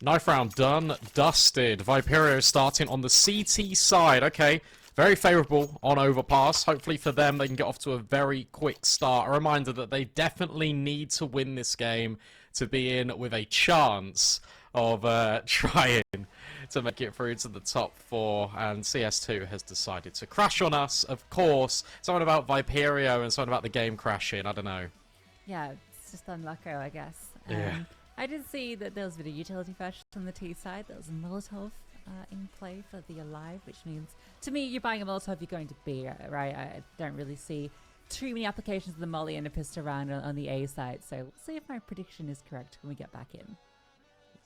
Knife round done, dusted. Viperio starting on the CT side. Okay, very favourable on Overpass. Hopefully for them, they can get off to a very quick start. A reminder that they definitely need to win this game to be in with a chance of trying to make it through to the top 4. And CS2 has decided to crash on us, of course. Something about Viperio and something about the game crashing. I don't know. Yeah, it's just unlucky, I guess. Yeah. I did see that there was a bit of utility flash on the T side. There was a Molotov in play for the Alive, which means, to me, you're buying a Molotov, you're going to B, right? I don't really see too many applications of the Molly and a pistol round on the A side. So we'll see if my prediction is correct when we get back in.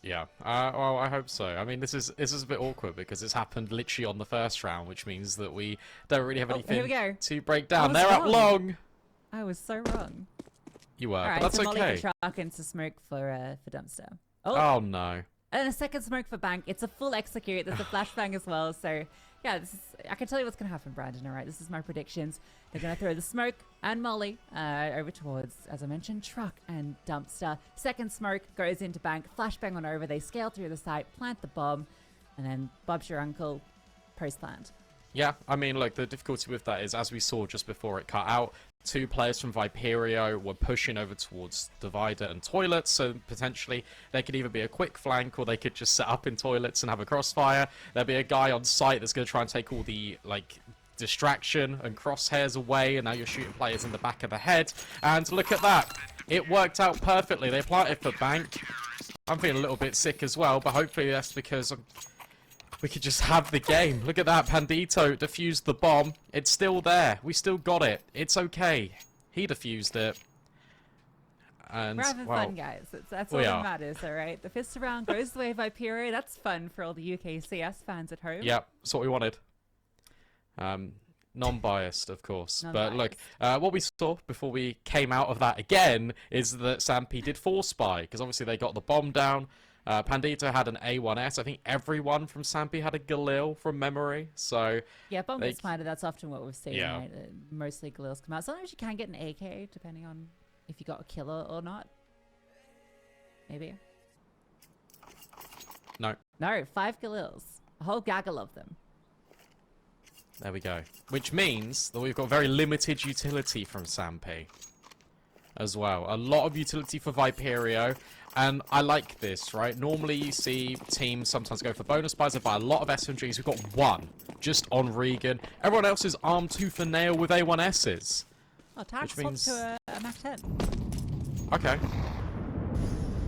Yeah, well, I hope so. I mean, this is a bit awkward because it's happened literally on the first round, which means that we don't really have anything to break down. They're up long. I was so wrong. You were, right, but that's so okay. Molly for truck into smoke for dumpster. Oh no! And a second smoke for bank. It's a full execute. There's a flashbang as well. So yeah, I can tell you what's going to happen, Brandon. All right, this is my predictions. They're going to throw the smoke and Molly over towards, as I mentioned, truck and dumpster. Second smoke goes into bank. Flashbang on over. They scale through the site, plant the bomb, and then Bob's your uncle. Post plant. Yeah, I mean, look, the difficulty with that is, as we saw just before it cut out, 2 players from Viperio were pushing over towards Divider and Toilets, so potentially they could either be a quick flank or they could just set up in Toilets and have a crossfire. There'll be a guy on site that's going to try and take all the, like, distraction and crosshairs away, and now you're shooting players in the back of the head. And look at that. It worked out perfectly. They planted for bank. I'm feeling a little bit sick as well, but hopefully that's because we could just have the game. Look at that. Pandito defused the bomb. It's still there. We still got it. It's okay. He defused it. And, we're having fun, guys. That's all that matters, all right? The fist around goes the way of Viperio. That's fun for all the UK CS fans at home. Yep, that's what we wanted. Non-biased, of course. But look, what we saw before we came out of that again is that Sampi did force spy, because obviously they got the bomb down. Pandito had an A1S. I think everyone from Sampi had a Galil from memory. So yeah, bomb gets planted. That's often what we've seen. Yeah. Right? Mostly Galils come out. Sometimes you can get an AK depending on if you got a killer or not. Maybe. No. No, 5 Galils. A whole gaggle of them. There we go. Which means that we've got very limited utility from Sampi as well. A lot of utility for Viperio. And I like this, right? Normally you see teams sometimes go for bonus buys. They buy a lot of SMGs. We've got 1 just on Regan. Everyone else is armed tooth and nail with A1Ss. Oh, Tax means to a Mac 10. Okay.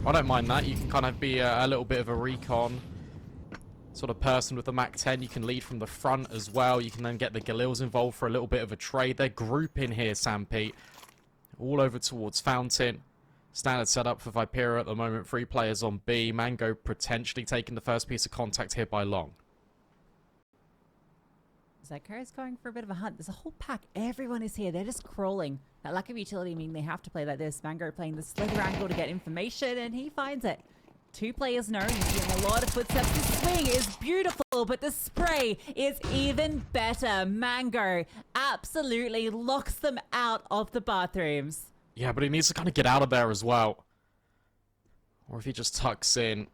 I don't mind that. You can kind of be a little bit of a recon sort of person with the Mac 10. You can lead from the front as well. You can then get the Galils involved for a little bit of a trade. They're grouping here, Sampi. All over towards Fountain. Standard setup for Viperio at the moment. 3 players on B. Mango potentially taking the first piece of contact here by long. Zakaria going for a bit of a hunt. There's a whole pack. Everyone is here. They're just crawling. That lack of utility means they have to play like this. Mango playing the slither angle to get information, and he finds it. 2 players know. He's getting a lot of footsteps. The swing is beautiful, but the spray is even better. Mango absolutely locks them out of the bathrooms. Yeah, but he needs to kind of get out of there as well. Or if he just tucks in.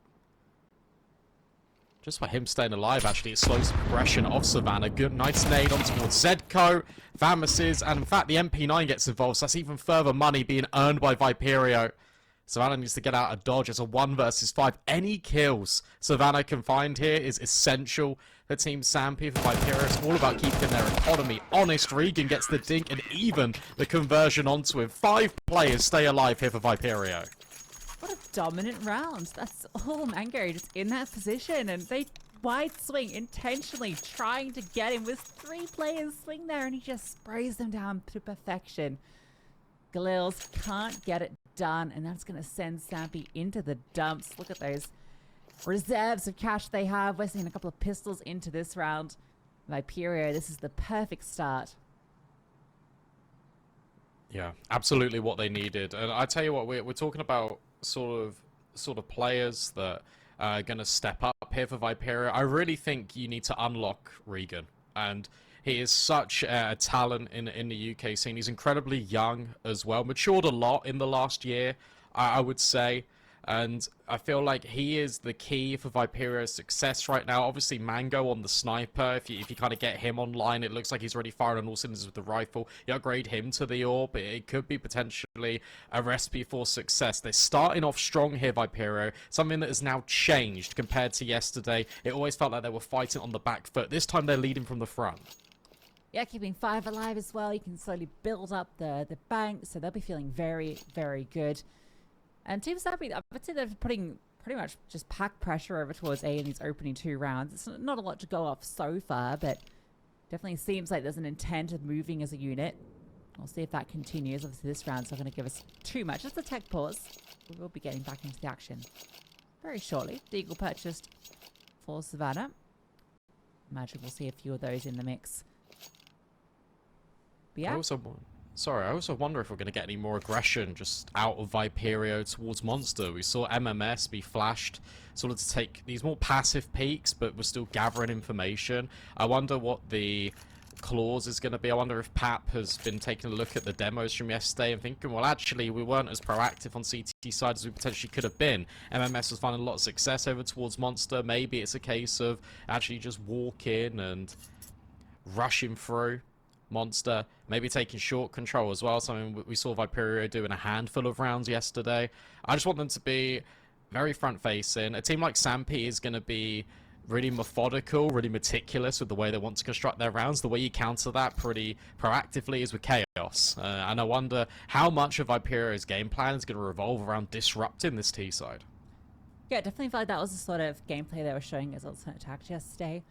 Just by him staying alive, actually, it slows the progression of Savannah. Good, nice nade on towards Zedco, Vamuses, and in fact, the MP9 gets involved, so that's even further money being earned by Viperio. Savannah needs to get out of dodge. It's a 1 versus 5. Any kills Savannah can find here is essential for Team Sampi. For Viperio, it's all about keeping their economy honest. Regan gets the dink and even the conversion onto him. 5 players stay alive here for Viperio. What a dominant round. That's all Mango just in that position, and they wide swing intentionally trying to get him with 3 players swing there, and he just sprays them down to perfection. Galils can't get it done, and that's going to send Sampi into the dumps. Look at those reserves of cash they have. We're seeing a couple of pistols into this round. Viperio, this is the perfect start. Yeah, absolutely what they needed. And I tell you what, we're talking about sort of players that are going to step up here for Viperio. I really think you need to unlock Regan, and he is such a talent in the UK scene. He's incredibly young as well, matured a lot in the last year, I would say. And I feel like he is the key for Viperio's success right now. Obviously, Mango on the sniper, if you kind of get him online, it looks like he's already firing on all cylinders with the rifle. You upgrade him to the AWP, it could be potentially a recipe for success. They're starting off strong here, Viperio, something that has now changed compared to yesterday. It always felt like they were fighting on the back foot. This time they're leading from the front. Yeah, keeping 5 alive as well. You can slowly build up the bank, so they'll be feeling very, very good. And Team Sampi, I would say they're putting pretty much just pack pressure over towards A in these opening 2 rounds. It's not a lot to go off so far, but definitely seems like there's an intent of moving as a unit. We'll see if that continues. Obviously, this round's not going to give us too much. Just a tech pause. We will be getting back into the action very shortly. Deagle purchased for Savannah. Imagine we'll see a few of those in the mix. But yeah. I also wonder if we're going to get any more aggression just out of Viperio towards Monster. We saw MMS be flashed sort of to take these more passive peeks, but we're still gathering information. I wonder what the clause is going to be. I wonder if Pap has been taking a look at the demos from yesterday and thinking, well, actually, we weren't as proactive on CT side as we potentially could have been. MMS was finding a lot of success over towards Monster. Maybe it's a case of actually just walk in and rushing through Monster, maybe taking short control as well, something we saw Viperio do in a handful of rounds yesterday. I just want them to be very front-facing. A team like Sampi is going to be really methodical, really meticulous with the way they want to construct their rounds. The way you counter that pretty proactively is with chaos. And I wonder how much of Viperio's game plan is going to revolve around disrupting this T side. Yeah, definitely felt like that was the sort of gameplay they were showing as Ultimate Attack yesterday.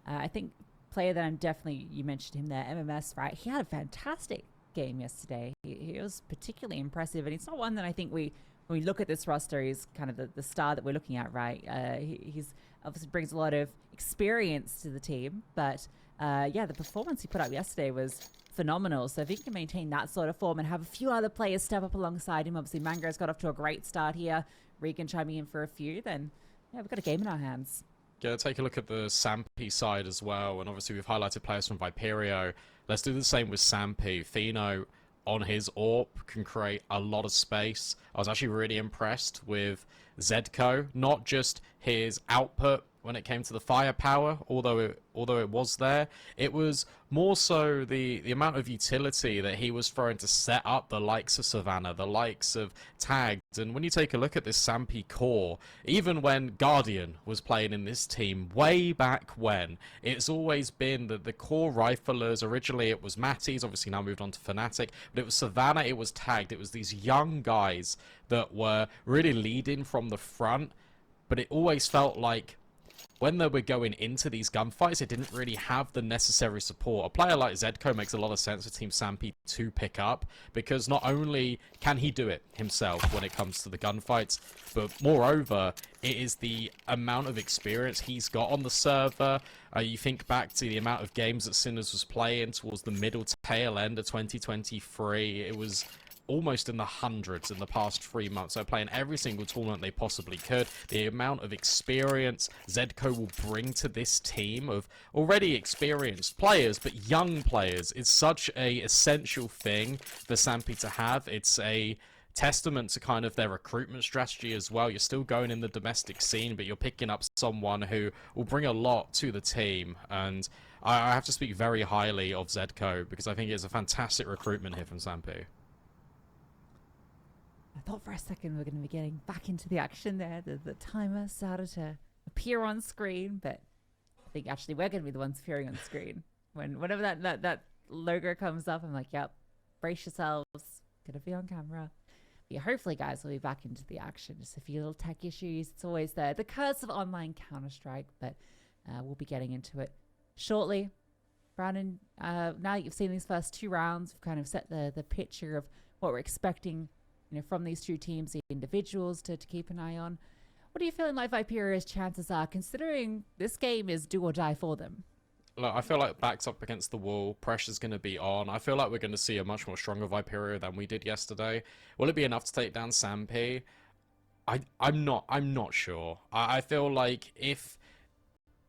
I think player that I'm definitely, you mentioned him there, MMS, right? He had a fantastic game yesterday. He was particularly impressive, and it's not one that I think when we look at this roster, he's kind of the star that we're looking at, right? He's obviously brings a lot of experience to the team, but yeah, the performance he put up yesterday was phenomenal. So if he can maintain that sort of form and have a few other players step up alongside him, obviously Mango's got off to a great start here, Regan chiming in for a few, then yeah, we've got a game in our hands. Yeah, take a look at the Sampi side as well, and obviously we've highlighted players from Viperio. Let's do the same with Sampi. Fino on his AWP can create a lot of space. I was actually really impressed with Zedko, not just his output when it came to the firepower, although it was there. It was more so the amount of utility that he was throwing to set up the likes of Savannah, the likes of Tagged. And when you take a look at this Sampi core, even when Guardian was playing in this team way back when, it's always been the core riflers. Originally it was Matty's, obviously now moved on to Fnatic, but it was Savannah, it was Tagged. It was these young guys that were really leading from the front, but it always felt like when they were going into these gunfights, it didn't really have the necessary support. A player like Zedko makes a lot of sense for Team Sampi to pick up, because not only can he do it himself when it comes to the gunfights, but moreover, it is the amount of experience he's got on the server. You think back to the amount of games that Sinners was playing towards the middle tail end of 2023. It was almost in the hundreds in the past 3 months. So playing every single tournament they possibly could. The amount of experience Zedko will bring to this team of already experienced players, but young players, is such a essential thing for Sampi to have. It's a testament to kind of their recruitment strategy as well. You're still going in the domestic scene, but you're picking up someone who will bring a lot to the team. And I have to speak very highly of Zedko, because I think it's a fantastic recruitment here from Sampi. I thought for a second we were going to be getting back into the action there. The timer started to appear on screen, but I think actually we're going to be the ones appearing on screen. Whenever that logo comes up, I'm like, yep, brace yourselves, going to be on camera. But yeah, hopefully, guys, we'll be back into the action. Just a few little tech issues. It's always there. The curse of online Counter-Strike, but we'll be getting into it shortly. Brandon, now that you've seen these first 2 rounds, we've kind of set the picture of what we're expecting, you know, from these 2 teams, the individuals to keep an eye on. What are you feeling like Viperio's chances are, considering this game is do or die for them? Look, I feel like backed up against the wall, pressure's going to be on. I feel like we're going to see a much more stronger Viperio than we did yesterday. Will it be enough to take down Sampi? I'm not sure. I feel like if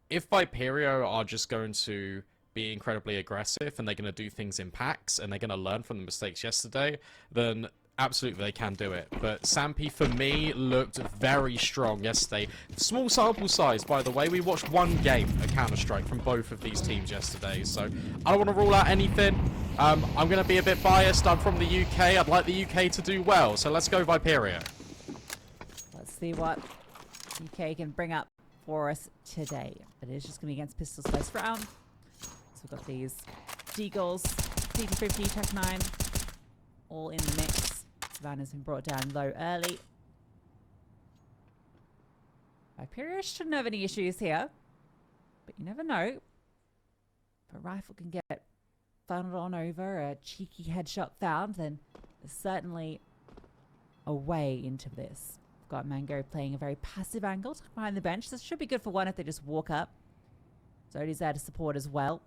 Viperio are just going to be incredibly aggressive and they're going to do things in packs and they're going to learn from the mistakes yesterday, then Absolutely, they can do it. But Sampi, for me, looked very strong yesterday. Small sample size, by the way. We watched one game of Counter-Strike from both of these teams yesterday, so I don't want to rule out anything. I'm going to be a bit biased. I'm from the UK. I'd like the UK to do well, so let's go Viperio. Let's see what UK can bring up for us today. But it is just going to be against Pistols first round. So we've got these Deagles, DD50, Tech 9, all in the mix. Savannah's been brought down low early. Viperio shouldn't have any issues here. But you never know. If a rifle can get funneled on over, a cheeky headshot found, then there's certainly a way into this. We've got Mango playing a very passive angle behind the bench. This should be good for one if they just walk up. Zodi's there to support as well.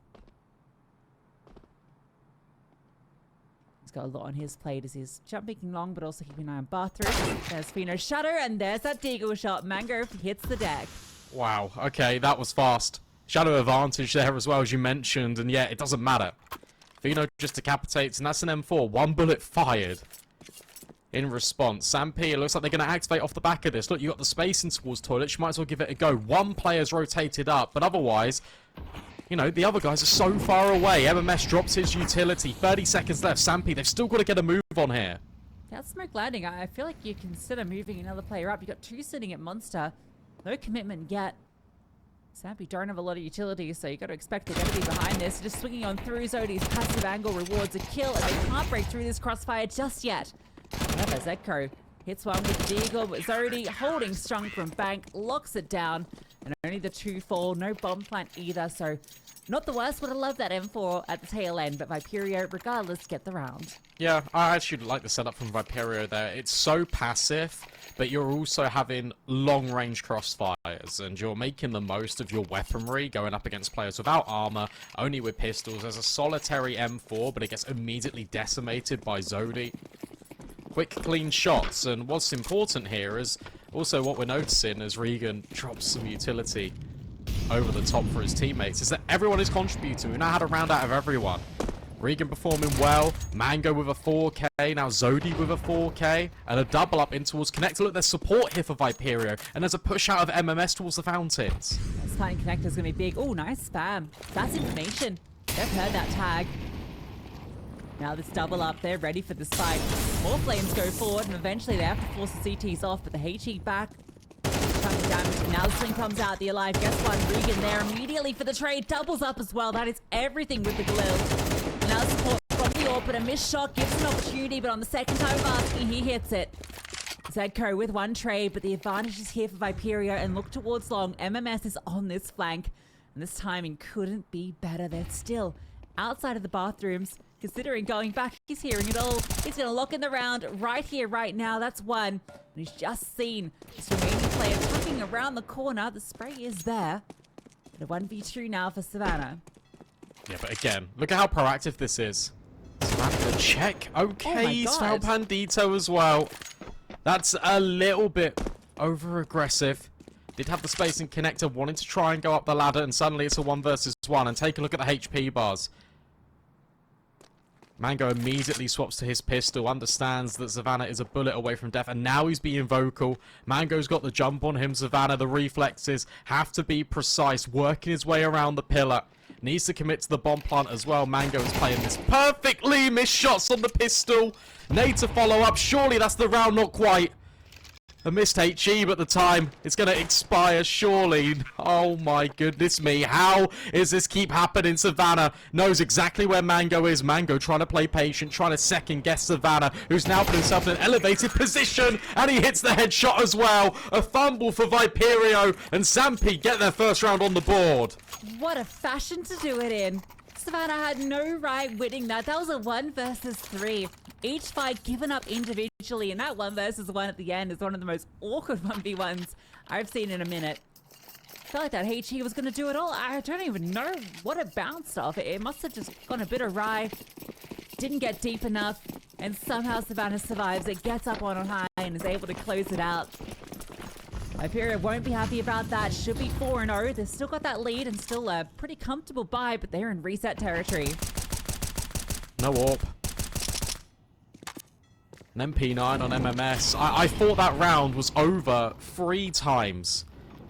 He's got a lot on his plate as he's jumping long, but also keeping an eye on bathroom. There's Fino's shutter, and there's that Deagle shot. Mango hits the deck. Wow, okay, that was fast. Shadow advantage there as well, as you mentioned, and yeah, it doesn't matter. Fino just decapitates, and that's an M4. One bullet fired. In response, Sampi, it looks like they're going to activate off the back of this. Look, you got the spacing towards toilet. You might as well give it a go. One player's rotated up, but otherwise, you know, the other guys are so far away. MMS drops his utility. 30 seconds left. Sampi, they've still got to get a move on here. That smoke landing, I feel like you consider moving another player up. You've got two sitting at Monster. No commitment yet. Sampi don't have a lot of utility, so you got to expect they're going to be behind this. Just swinging on through. Zodi's passive angle rewards a kill, and they can't break through this crossfire just yet. However, Zedko hits one with Deagle, but Zodi holding strong from bank, locks it down, and only the two fall. No bomb plant either, so not the worst. Would have loved that M4 at the tail end, but Viperio, regardless, get the round. Yeah, I actually like the setup from Viperio there. It's so passive, but you're also having long-range crossfires, and you're making the most of your weaponry, going up against players without armor, only with pistols. There's a solitary M4, but it gets immediately decimated by Zodi. Quick, clean shots, and what's important here is also what we're noticing as Regan drops some utility over the top for his teammates, is that everyone is contributing. We know how to round out of everyone. Regan performing well, Mango with a 4K, now Zodi with a 4K, and a double up in towards Connector. Look, there's support here for Viperio, and there's a push out of MMS towards the fountains. This time Connector's going to be big. Oh, nice spam. That's information. They've heard that tag. Now this double up, they're ready for this fight. More flames go forward, and eventually they have to force the CTs off, but the HE back. Chunk damage. Now the swing comes out, the alive gets one. Regan there immediately for the trade. Doubles up as well. That is everything with the glue. Now support from the AWP, but a missed shot gives an opportunity, but on the second time of asking, he hits it. Zedko with one trade, but the advantage is here for Viperio, and look towards long. MMS is on this flank, and this timing couldn't be better. They're still outside of the bathrooms. Considering going back, he's hearing it all. He's going to lock in the round right here, right now. That's one. And he's just seen this remaining player tucking around the corner. The spray is there. But a 1v2 now for Savannah. Yeah, but again, look at how proactive this is. Savannah, the check. Okay, Sval Pandito as well. That's a little bit over-aggressive. Did have the space in Connector, wanting to try and go up the ladder, and suddenly it's a 1 versus 1. And take a look at the HP bars. Mango immediately swaps to his pistol, understands that Savannah is a bullet away from death, and now he's being vocal. Mango's got the jump on him. Savannah, the reflexes have to be precise, working his way around the pillar. Needs to commit to the bomb plant as well. Mango is playing this perfectly. Missed shots on the pistol. Need to follow up. Surely that's the round, not quite. A missed HE, but the time it's going to expire, surely. Oh my goodness me. How is this keep happening? Savannah knows exactly where Mango is. Mango trying to play patient, trying to second guess Savannah, who's now put himself in an elevated position, and he hits the headshot as well. A fumble for Viperio, and Sampi get their first round on the board. What a fashion to do it in. Savannah had no right winning that. That was a 1 versus 3. Each fight given up individually, and that 1 versus 1 at the end is one of the most awkward 1v1s I've seen in a minute. I felt like that HE was going to do it all. I don't even know what it bounced off. It must have just gone a bit awry. Didn't get deep enough, and somehow Savannah survives. It gets up on high and is able to close it out. Viperio won't be happy about that. Should be 4-0. They've still got that lead and still a pretty comfortable bye, but they're in reset territory. No AWP. An MP9 on MMS. I thought that round was over 3 times.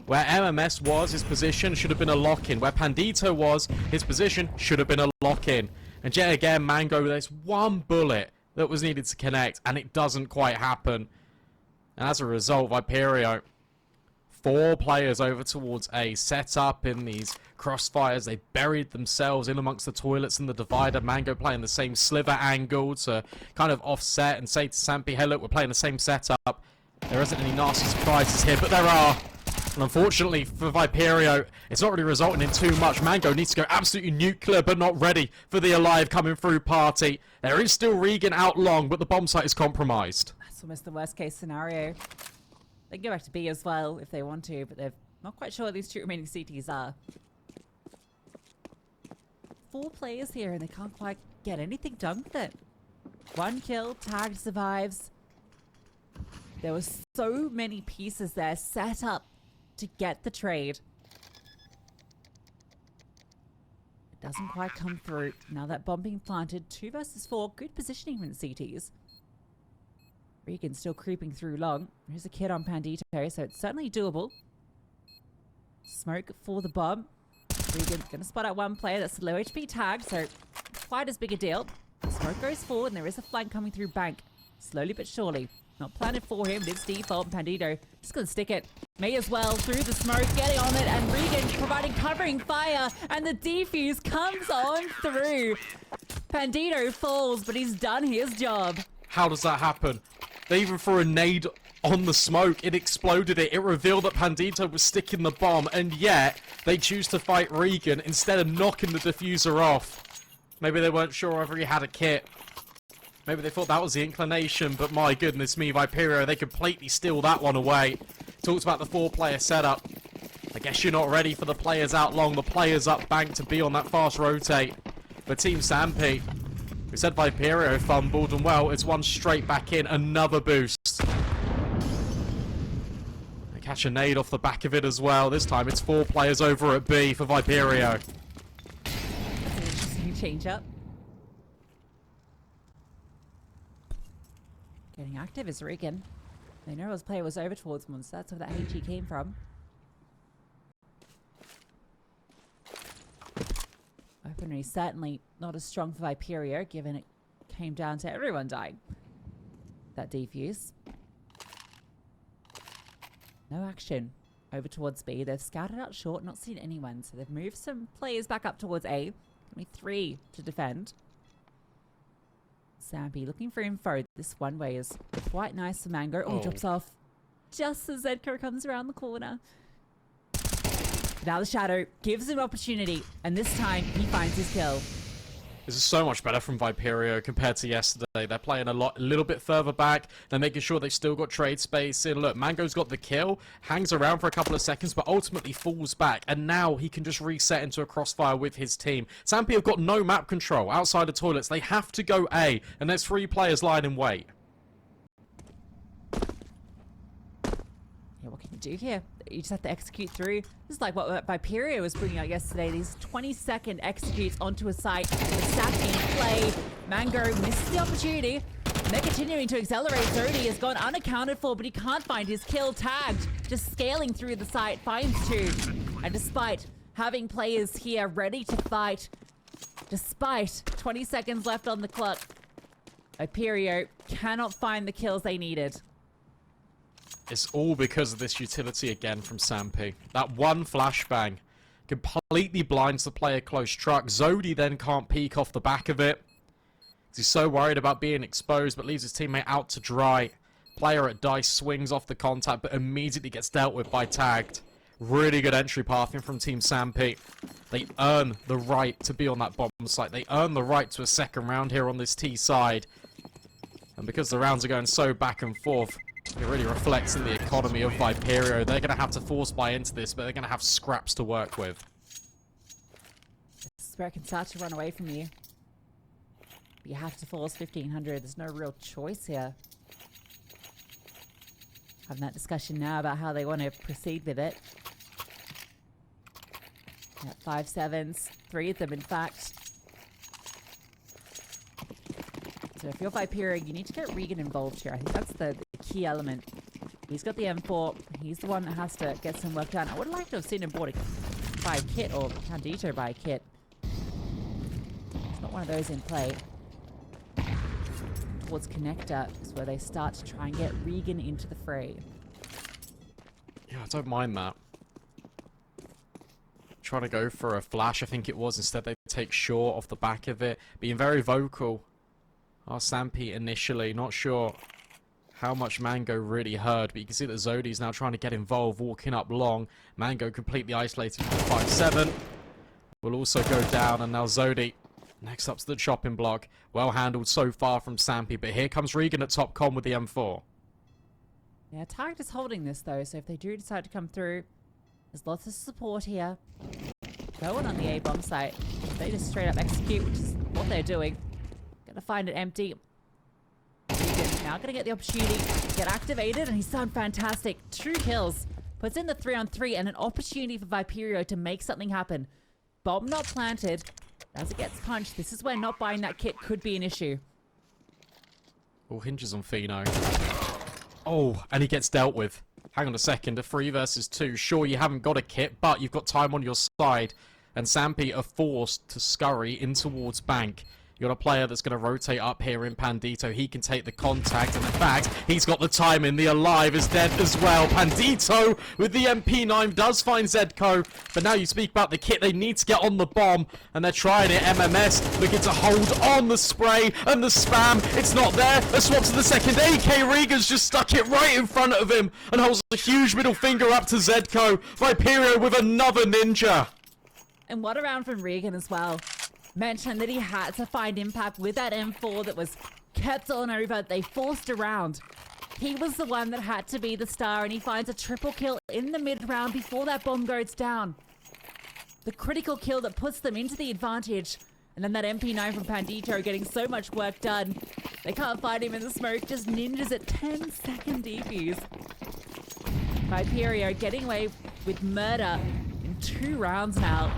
Where MMS was, his position should have been a lock-in. Where Pandito was, his position should have been a lock-in. And yet again, Mango, there's one bullet that was needed to connect, and it doesn't quite happen. And as a result, Viperio, 4 players over towards A, set up in these crossfires. They buried themselves in amongst the toilets and the divider. Mango playing the same sliver angle to kind of offset and say to Sampi, hey look, we're playing the same setup. There isn't any nasty surprises here, but there are. And unfortunately for Viperio, it's not really resulting in too much. Mango needs to go absolutely nuclear, but not ready for the alive coming through party. There is still Regan out long, but the bomb site is compromised. That's almost the worst case scenario. They can go back to B as well if they want to, but they're not quite sure what these 2 remaining CTs are. 4 players here and they can't quite get anything done with it. 1 kill, Tag survives. There were so many pieces there set up to get the trade. It doesn't quite come through. Now that bomb being planted, 2 versus 4, good positioning from the CTs. Regan still creeping through long. There's a kid on Pandito, so it's certainly doable. Smoke for the bomb. Regan's going to spot out 1 player that's low HP tag, so quite as big a deal. Smoke goes forward, and there is a flank coming through bank. Slowly but surely. Not planted for him, but it's default. Pandito just going to stick it. May as well through the smoke, getting on it, and Regan providing covering fire, and the defuse comes on through. Pandito falls, but he's done his job. How does that happen? They even threw a nade on the smoke. It exploded it. It revealed that Pandito was sticking the bomb, and yet they choose to fight Regan instead of knocking the diffuser off. Maybe they weren't sure whether he had a kit. Maybe they thought that was the inclination, but my goodness me, Viperio, they completely steal that one away. Talks about the 4-player setup. I guess you're not ready for the players out long, the players up bank to be on that fast rotate. But Team Sampi, we said Viperio fumbled, and well, it's one straight back in, another boost. They catch a nade off the back of it as well. This time it's 4 players over at B for Viperio. That's an interesting change up. Getting active is Regan. They know his player was over towards Monster. That's where that HE came from. Weaponry certainly not as strong for Viperio, given it came down to everyone dying. That defuse. No action. Over towards B. They've scouted out short, not seen anyone. So they've moved some players back up towards A. Only 3 to defend. Sampi looking for info. This one way is quite nice for Mango. Oh, drops off just as Zedko comes around the corner. Now the Shadow gives him opportunity, and this time he finds his kill. This is so much better from Viperio compared to yesterday. They're playing a little bit further back. They're making sure they've still got trade space in. Look, Mango's got the kill, hangs around for a couple of seconds, but ultimately falls back. And now he can just reset into a crossfire with his team. Sampi have got no map control outside of toilets. They have to go A, and there's 3 players lying in wait. Yeah, what can you do here? You just have to execute through. This is like what Viperio was bringing out yesterday. These 20-second executes onto a site. Sacking play. Mango misses the opportunity. And they're continuing to accelerate. Zodi has gone unaccounted for, but he can't find his kill. Tagged. Just scaling through the site. Finds 2. And despite having players here ready to fight, despite 20 seconds left on the clock, Viperio cannot find the kills they needed. It's all because of this utility again from Sampi. That one flashbang completely blinds the player close truck. Zodi then can't peek off the back of it. He's so worried about being exposed, but leaves his teammate out to dry. Player at Dice swings off the contact, but immediately gets dealt with by Tagged. Really good entry pathing from Team Sampi. They earn the right to be on that bomb site. They earn the right to a second round here on this T side. And because the rounds are going so back and forth, it really reflects in the economy of Viperio. They're going to have to force buy into this, but they're going to have scraps to work with. This is where it can start to run away from you. But you have to force 1500. There's no real choice here. Having that discussion now about how they want to proceed with it. 5 7s. 3 of them, in fact. So if you're Viperio, you need to get Regan involved here. I think that's the key element. He's got the M4. He's the one that has to get some work done. I would like to have seen him buy a kit, or Pandito buy a kit. It's not one of those in play. Towards Connector is where they start to try and get Regan into the fray. Yeah, I don't mind that. Trying to go for a flash, I think it was. Instead, they take short off the back of it. Being very vocal. Sampi initially, not sure how much Mango really heard, but you can see that Zodi's now trying to get involved, walking up long. Mango completely isolated from 5-7. Will also go down, and now Zodi next up to the chopping block. Well handled so far from Sampi, but here comes Regan at top con with the M4. Yeah, Target is holding this though, so if they do decide to come through, there's lots of support here. No one on the A-bomb site. They just straight up execute, which is what they're doing. Gonna find it empty. Regan now gonna get the opportunity to get activated, and he's done fantastic. 2 kills. Puts in the 3-on-3 and an opportunity for Viperio to make something happen. Bomb not planted. As it gets punched, this is where not buying that kit could be an issue. All hinges on Fino. Oh, and he gets dealt with. Hang on a second, a 3 versus 2. Sure, you haven't got a kit, but you've got time on your side. And Sampi are forced to scurry in towards Bank. You've got a player that's going to rotate up here in Pandito. He can take the contact, and in fact, he's got the timing. The Alive is dead as well. Pandito with the MP9 does find Zedco, but now you speak about the kit. They need to get on the bomb, and they're trying it. MMS looking to hold on the spray and the spam. It's not there. A swap to the second. AK Regan's just stuck it right in front of him and holds a huge middle finger up to Zedco. Viperio with another ninja. And what a round from Regan as well. Mentioned that he had to find impact with that M4 that was kept on over. They forced a round. He was the one that had to be the star, and he finds a triple kill in the mid-round before that bomb goes down. The critical kill that puts them into the advantage. And then that MP9 from Pandito getting so much work done. They can't find him in the smoke, just ninjas at 10-second DPs. Viperio getting away with murder in 2 rounds now.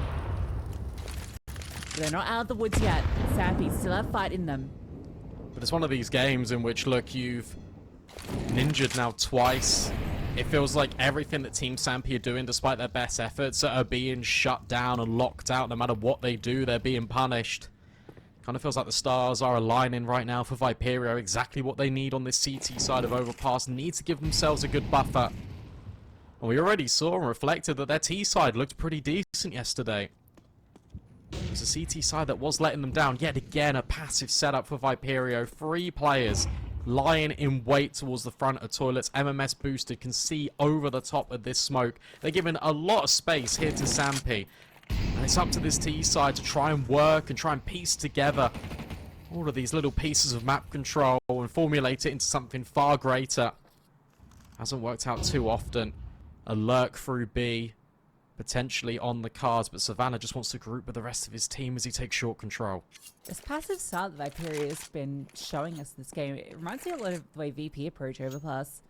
They're not out of the woods yet. Sampi still have fight in them. But it's one of these games in which, look, you've ninja'd now twice. It feels like everything that Team Sampi are doing, despite their best efforts, are being shut down and locked out. No matter what they do, they're being punished. Kind of feels like the stars are aligning right now for Viperio. Exactly what they need on this CT side of Overpass. Need to give themselves a good buffer. And we already saw and reflected that their T side looked pretty decent yesterday. It was a CT side that was letting them down. Yet again, a passive setup for Viperio. 3 players lying in wait towards the front of toilets. MMS boosted, can see over the top of this smoke. They're giving a lot of space here to Sampi. And it's up to this T side to try and work and try and piece together all of these little pieces of map control and formulate it into something far greater. Hasn't worked out too often. A lurk through B. Potentially on the cards, but Savannah just wants to group with the rest of his team as he takes short control. This passive start that Viperio has been showing us this game, it reminds me a lot of the way VP approach Overpass.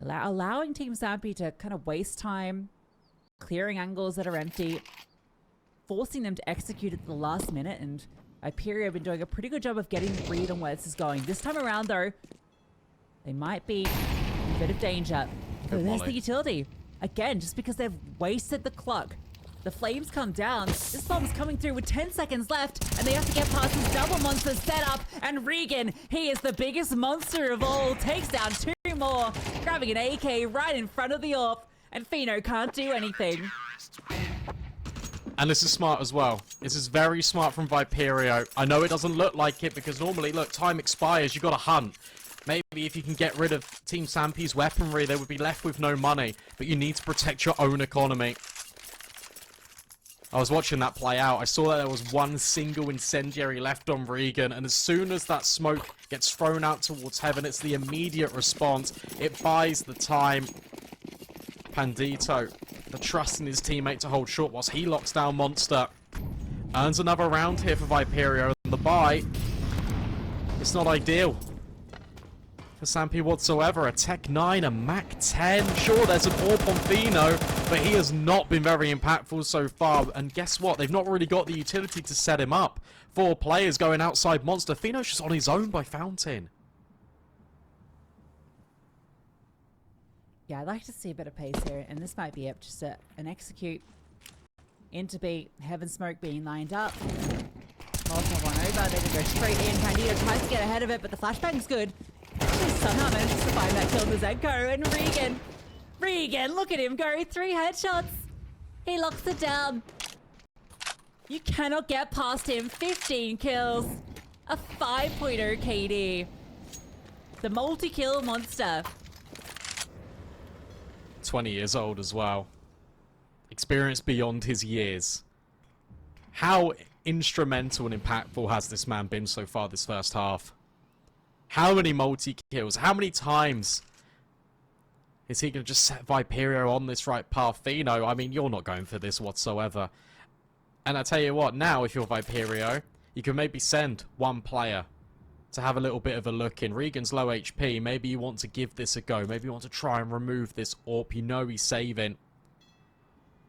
Allowing Team Sampi to kind of waste time, clearing angles that are empty, forcing them to execute at the last minute, and Viperio have been doing a pretty good job of getting the read on where this is going. This time around, though, they might be in a bit of danger. Oh, there's the utility. Again, just because they've wasted the clock. The flames come down. This bomb's coming through with 10 seconds left, and they have to get past this double monster setup. And Regan, he is the biggest monster of all, takes down 2 more, grabbing an AK right in front of the AWP, and Fino can't do anything. And this is smart as well. This is very smart from Viperio. I know it doesn't look like it because normally, look, time expires, you got to hunt. Maybe if you can get rid of Team Sampi's weaponry, they would be left with no money. But you need to protect your own economy. I was watching that play out. I saw that there was 1 single incendiary left on Regan. And as soon as that smoke gets thrown out towards heaven, it's the immediate response. It buys the time. Pandito, the trust in his teammate to hold short whilst he locks down Monster. Earns another round here for Viperio. And the buy, it's not ideal for Sampi whatsoever. A Tech 9, a Mac 10. Sure, there's an AWP on Fino, but he has not been very impactful so far. And guess what? They've not really got the utility to set him up. 4 players going outside Monster. Fino's just on his own by Fountain. Yeah, I'd like to see a bit of pace here, and this might be it. Just an execute into B. Heaven Smoke being lined up. Molotov one over. They can go straight in. Pandito tries to get ahead of it, but the flashbang's good. Actually, somehow manages to find that kill for Zedko. And Regan, look at him go. 3 headshots. He locks it down. You cannot get past him. 15 kills. A 5.0 KD. The multi-kill monster. 20 years old as well. Experience beyond his years. How instrumental and impactful has this man been so far this first half? How many multi-kills? How many times is he going to just set Viperio on this right path? Fino, I mean, you're not going for this whatsoever. And I tell you what, now if you're Viperio, you can maybe send one player to have a little bit of a look in. Regan's low HP. Maybe you want to give this a go. Maybe you want to try and remove this AWP. You know he's saving.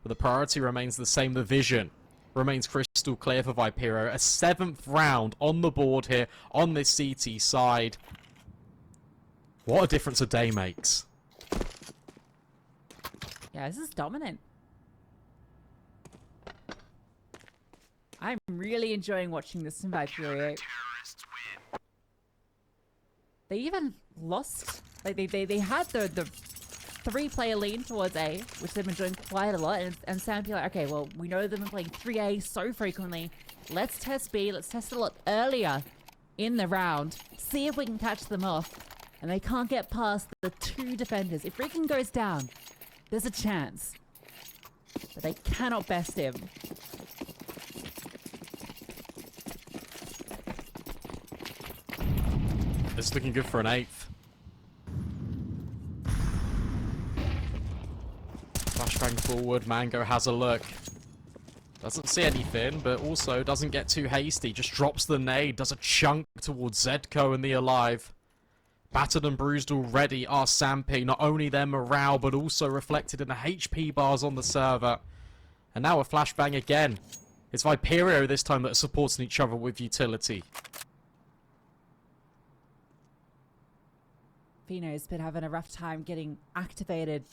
But the priority remains the same. The vision remains crystal clear for Viperio. A 7th round on the board here on this CT side. What a difference a day makes. Yeah, this is dominant. I'm really enjoying watching this in Viperio. They even lost, like they had the 3-player lean towards A, which they've been doing quite a lot, and Sampi like, okay, well, we know they've been playing 3A so frequently. Let's test B, let's test it a lot earlier in the round, see if we can catch them off. And they can't get past the 2 defenders. If Regan goes down, there's a chance. But they cannot best him. This is looking good for an 8th. Flashbang forward. Mango has a look. Doesn't see anything, but also doesn't get too hasty. Just drops the nade. Does a chunk towards Zedko and the Alive. Battered and bruised already are Sampi. Not only their morale, but also reflected in the HP bars on the server. And now a flashbang again. It's Viperio this time that are supporting each other with utility. Fino's been having a rough time getting activated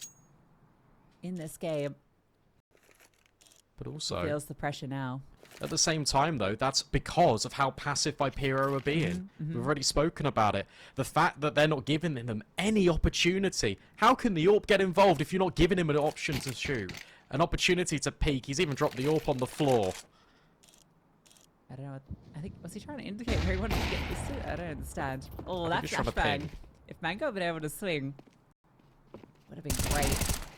in this game. But also, feels the pressure now. At the same time, though, that's because of how passive Viperio are being. We've already spoken about it. The fact that they're not giving them any opportunity. How can the AWP get involved if you're not giving him an option to shoot? An opportunity to peek. He's even dropped the AWP on the floor. I don't know. I think, was he trying to indicate where he wanted to get this to? I don't understand. Oh, that flashbang. If Mango had been able to swing, would have been great.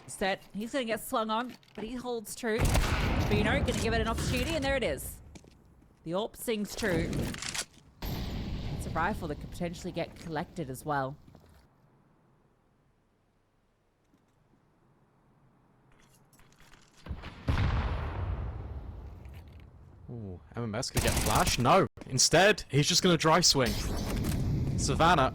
Set. He's going to get swung on, but he holds true. Fino going to give it an opportunity, and there it is. The AWP sings true. It's a rifle that could potentially get collected as well. Ooh, MMS could get flash? No. Instead, he's just going to dry swing. Savannah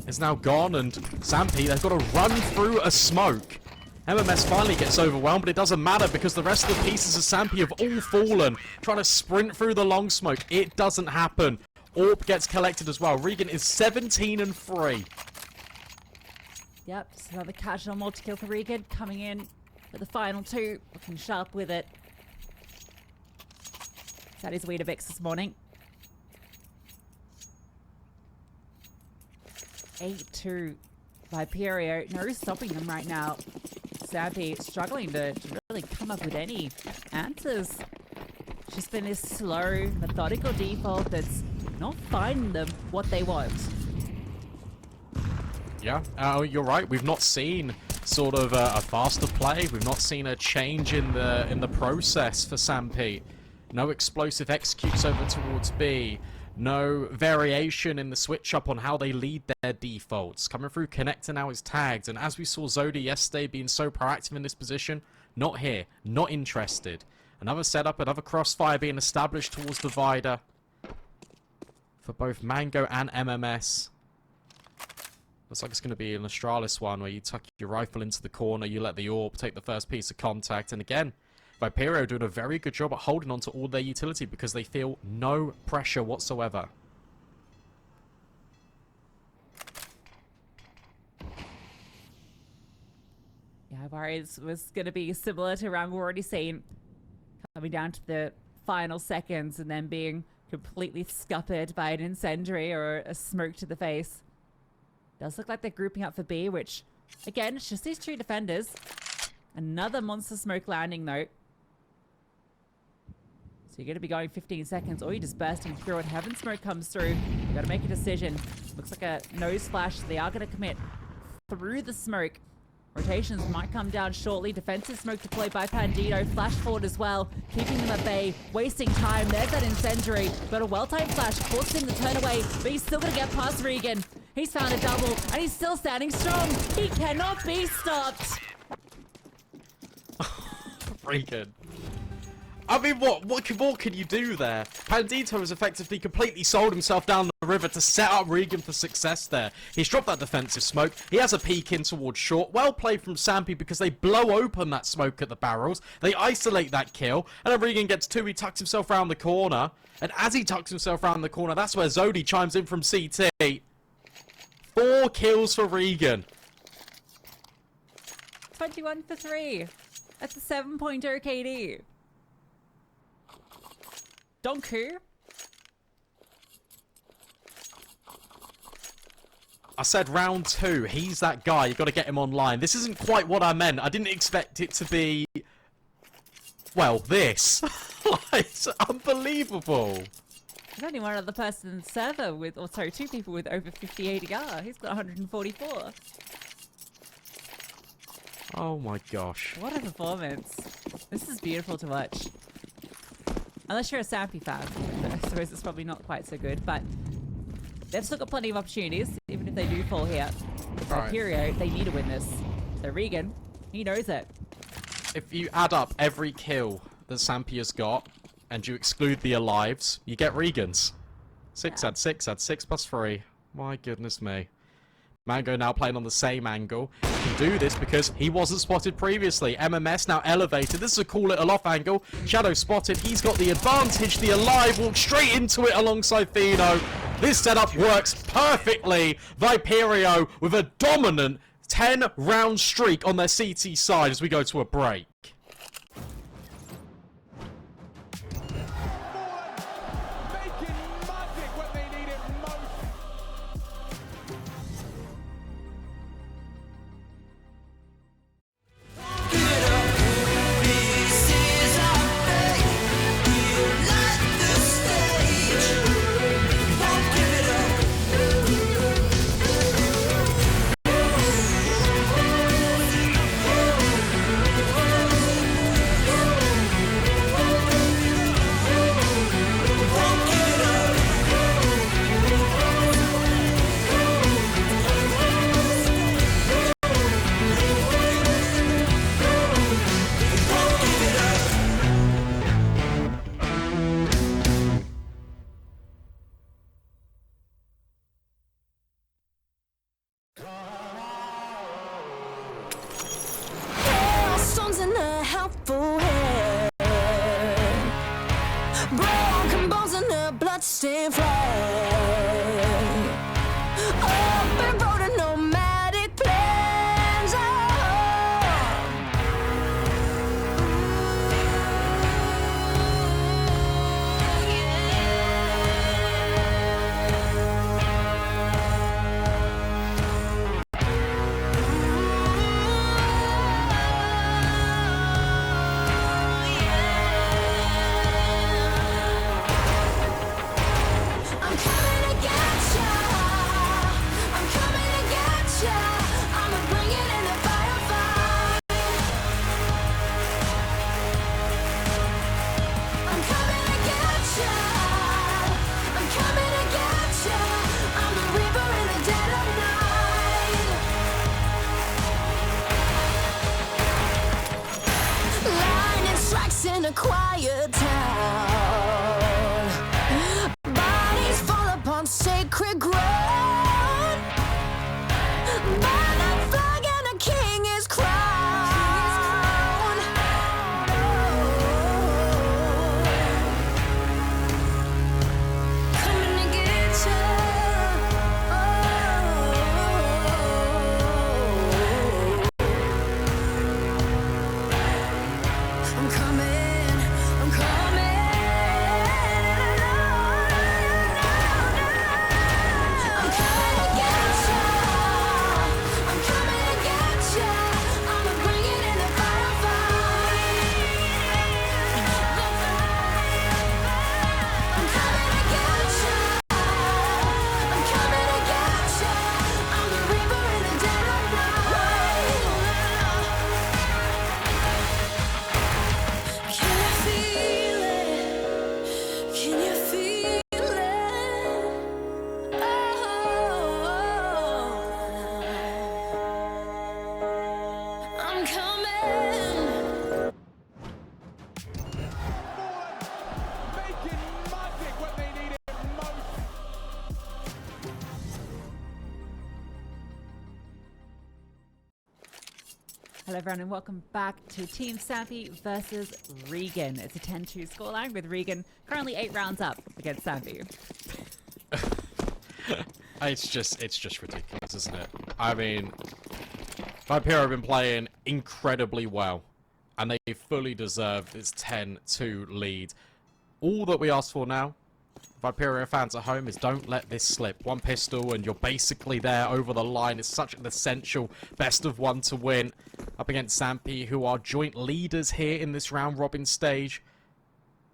is now gone, and Sampi, they've got to run through a smoke. MMS finally gets overwhelmed, but it doesn't matter because the rest of the pieces of Sampi have all fallen. Trying to sprint through the long smoke. It doesn't happen. AWP gets collected as well. Regan is 17-3. Yep, just another casual multi-kill for Regan coming in for the final 2. Looking sharp with it. That is Weetabix this morning. 8-2. Viperio, no stopping them right now. Sampi struggling to really come up with any answers. Just been this slow, methodical default that's not finding them what they want. Yeah, you're right. We've not seen sort of a faster play. We've not seen a change in the process for Sampi. No explosive executes over towards B. No variation in the switch up on how they lead their defaults. Coming through connector now is tagged. And as we saw Zodi yesterday being so proactive in this position, not here, not interested. Another setup, another crossfire being established towards Divider for both Mango and MMS. Looks like it's going to be an Astralis one where you tuck your rifle into the corner, you let the AWP take the first piece of contact, and again, Viperio doing a very good job at holding on to all their utility because they feel no pressure whatsoever. Yeah, Warriors was going to be similar to round we've already seen. Coming down to the final seconds and then being completely scuppered by an incendiary or a smoke to the face. Does look like they're grouping up for B, which, again, it's just these two defenders. Another monster smoke landing, though. So you're going to be going 15 seconds, or you're just bursting through it. Heaven smoke comes through. You got to make a decision. Looks like a nose flash. So they are going to commit through the smoke. Rotations might come down shortly. Defensive smoke deployed by Pandito. Flash forward as well, keeping them at bay, wasting time. There's that incendiary. Got a well-timed flash, forced him to turn away, but he's still going to get past Regan. He's found a double, and he's still standing strong. He cannot be stopped. Regan. I mean, what more can you do there? Pandito has effectively completely sold himself down the river to set up Regan for success there. He's dropped that defensive smoke. He has a peek in towards short. Well played from Sampi because they blow open that smoke at the barrels. They isolate that kill. And then Regan gets two. He tucks himself around the corner. And as he tucks himself around the corner, that's where Zodi chimes in from CT. 4 kills for Regan. 21 for 3. That's a 7.0 KD. Donku. I said round 2. He's that guy. You got to get him online. This isn't quite what I meant. I didn't expect it to be, well, this. It's unbelievable. There's only one other person in the server with, or sorry, 2 people with over 50 ADR. He's got 144. Oh my gosh. What a performance. This is beautiful to watch. Unless you're a Sampi fan, I suppose it's probably not quite so good, but they've still got plenty of opportunities, even if they do fall here. Viperio, they need to win this. So Regan, he knows it. If you add up every kill that Sampi has got, and you exclude the alives, you get Regan's. 6 add 6 add 6 plus 3. My goodness me. Mango now playing on the same angle. He can do this because he wasn't spotted previously. MMS now elevated. This is a cool little off angle. Shadow spotted. He's got the advantage. The alive walks straight into it alongside Fino. This setup works perfectly. Viperio with a dominant 10-round streak on their CT side as we go to a break. Bloodstained flag. Up and road a nomadic plans. In a quiet town, bodies fall upon sacred ground. I'm coming, I'm coming. I'm coming to get ya. I'm coming to get ya. I'ma bring it in the firefight. I'm coming to get ya. I'm coming to get ya. I'm the reaper in the dead of night. Can you feel it? Can you feel it? Oh, I'm coming. Making magic when they need it most. Hello everyone and welcome back to Team Sampi versus Regan. It's a 10-2 scoreline with Regan currently 8 rounds up against Sampi. It's just ridiculous, isn't it? I mean, Viperio have been playing incredibly well, and they fully deserve this 10-2 lead. All that we ask for now, Viperio fans at home, is don't let this slip. One pistol and you're basically there over the line. It's such an essential best of one to win up against Sampi, who are joint leaders here in this round robin stage.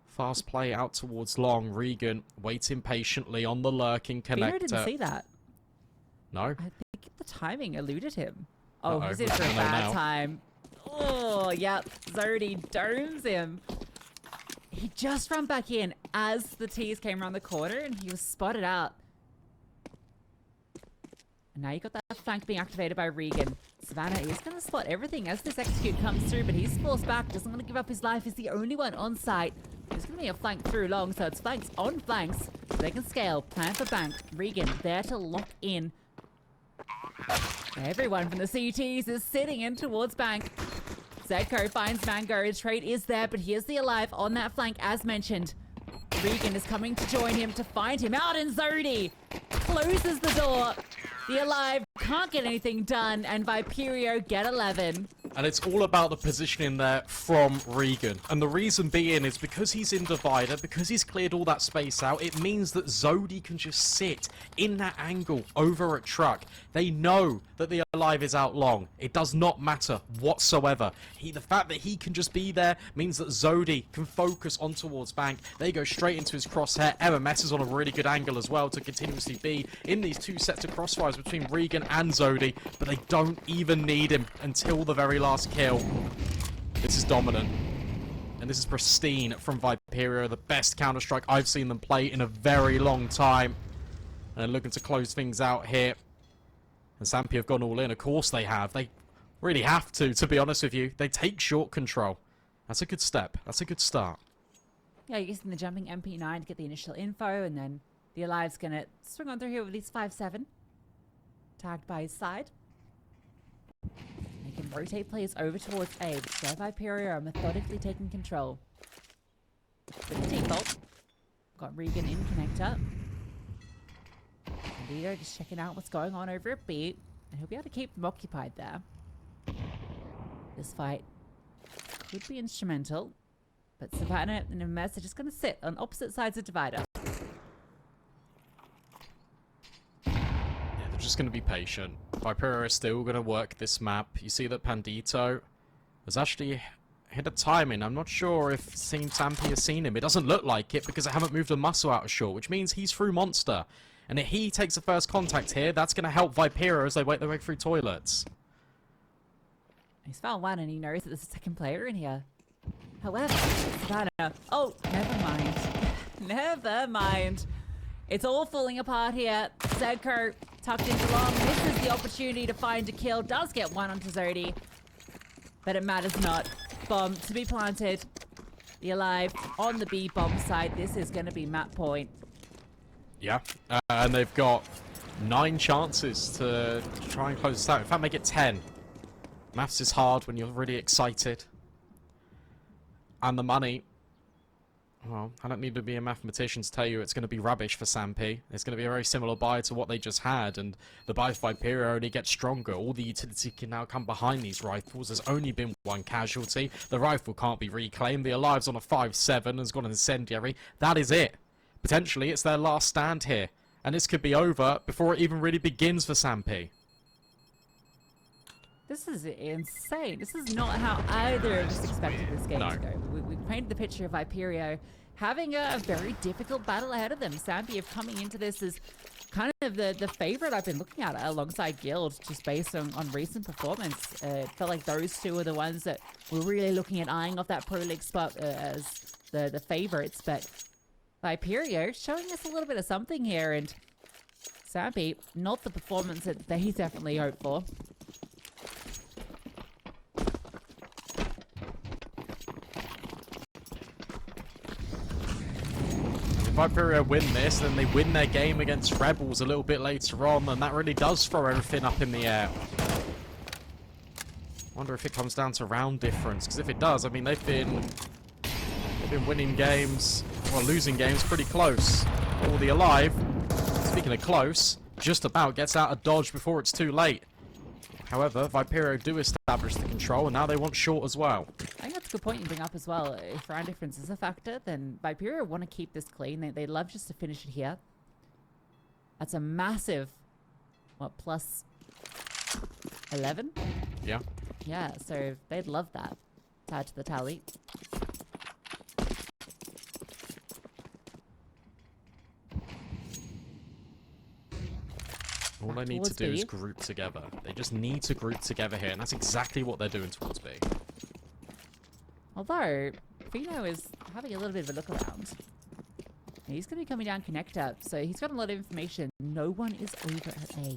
Fast play out towards long. Regan waiting patiently on the lurking Viperio didn't connector. see that. No? I think the timing eluded him. Oh, Uh-oh, he's in for a I know bad now. time. Oh, yep. Zodi domes him. He just ran back in as the T's came around the corner and he was spotted out. And now you got that flank being activated by Regan. Savannah is going to spot everything as this execute comes through, but he's forced back, doesn't want to give up his life. He's the only one on site. There's going to be a flank through long, so it's flanks on flanks. So they can scale, plan for bank. Regan there to lock in. Everyone from the CTs is sitting in towards bank. Zedko finds Mango. His trade is there, but here's the Alive on that flank as mentioned. Regan is coming to join him to find him out, and Zodi closes the door. The Alive can't get anything done, and Viperio get 11. And it's all about the positioning there from Regan. And the reason being is because he's in divider, because he's cleared all that space out, it means that Zodi can just sit in that angle over at truck. They know that the Alive is out long. It does not matter whatsoever. The fact that he can just be there means that Zodi can focus on towards bank. They go straight into his crosshair. MMS is on a really good angle as well to continuously be in these two sets of crossfires between Regan and Zodi, but they don't even need him until the very last kill. This is dominant. And this is pristine from Viperio, the best Counter-Strike I've seen them play in a very long time. And looking to close things out here. And Sampi have gone all in. Of course they have. They really have to be honest with you. They take short control. That's a good step. That's a good start. Yeah, you're using the jumping MP9 to get the initial info, and then the Alive's going to swing on through here with these 5-7. Tagged by his side. They can rotate players over towards A, but Square Viperio are methodically taking control. With the default, got Regan in connector. Bandito just checking out what's going on over at B, and he'll be able to keep them occupied there. This fight could be instrumental, but Savannah and MS are just going to sit on opposite sides of divider. They're just going to be patient. Viperio is still going to work this map. You see that Pandito has actually hit a timing. I'm not sure if Team Sampi has seen him. It doesn't look like it because they haven't moved a muscle out of short, which means he's through Monster. And if he takes the first contact here, that's going to help Viperio as they wait their way through toilets. He's found one and he knows that there's a second player in here. However, Savannah... Oh, never mind. Never mind. It's all falling apart here. Zedko tucked into long, misses the opportunity to find a kill, does get one onto Zodi. But it matters not. Bomb to be planted. The Alive on the B bomb side. This is going to be map point. Yeah, and they've got 9 chances to try and close this out. In fact, make it 10. Maths is hard when you're really excited. And the money Well, I don't need to be a mathematician to tell you it's going to be rubbish for Sampi. It's going to be a very similar buy to what they just had, and the buy for Viperio only gets stronger. All the utility can now come behind these rifles. There's only been one casualty. The rifle can't be reclaimed. The Alive's on a 5-7, has got an incendiary. That is it. Potentially, it's their last stand here, and this could be over before it even really begins for Sampi. This is insane. This is not how either of us expected this game No. to go. We painted the picture of Viperio having a very difficult battle ahead of them. Sampi of coming into this as kind of the favorite I've been looking at alongside Guild, just based on recent performance. It felt like those two are the ones that were really looking at eyeing off that Pro League spot as the favorites. But Viperio showing us a little bit of something here, and Sampi, not the performance that they definitely hoped for. If Viperio win this, then they win their game against Rebels a little bit later on, and that really does throw everything up in the air. Wonder if it comes down to round difference, because if it does, I mean, they've been winning games, well, losing games pretty close. All the Alive, speaking of close, just about gets out of dodge before it's too late. However, Viperio do establish the control, and now they want short as well. I think that's a good point you bring up as well. If round difference is a factor, then Viperio want to keep this clean. They love just to finish it here. That's a massive, what, plus 11? Yeah. Yeah, so they'd love that. To add to the tally. All Back they need to towards do is B. group together. They just need to group together here, and that's exactly what they're doing towards B. Although, Fino is having a little bit of a look around. He's going to be coming down connector, so he's got a lot of information. No one is over at A.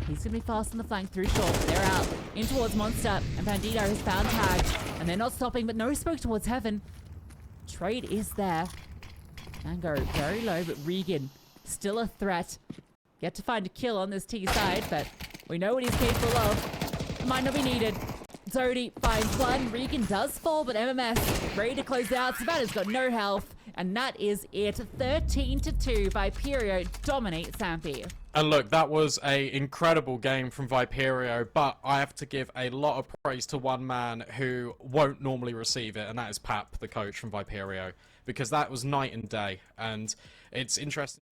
He's going to be fast on the flank through short. They're out in towards Monster, and Bandito has found tag. And they're not stopping, but no smoke towards Heaven. Trade is there. Mango very low, but Regan still a threat. Yet to find a kill on this T side, but we know what he's capable of. Might not be needed. Zodi finds one. Regan does fall, but MMS ready to close out. Savannah's got no health, and that is it. 13-2. Viperio dominate Sampi. And look, that was an incredible game from Viperio, but I have to give a lot of praise to one man who won't normally receive it, and that is Pap, the coach from Viperio, because that was night and day, and it's interesting.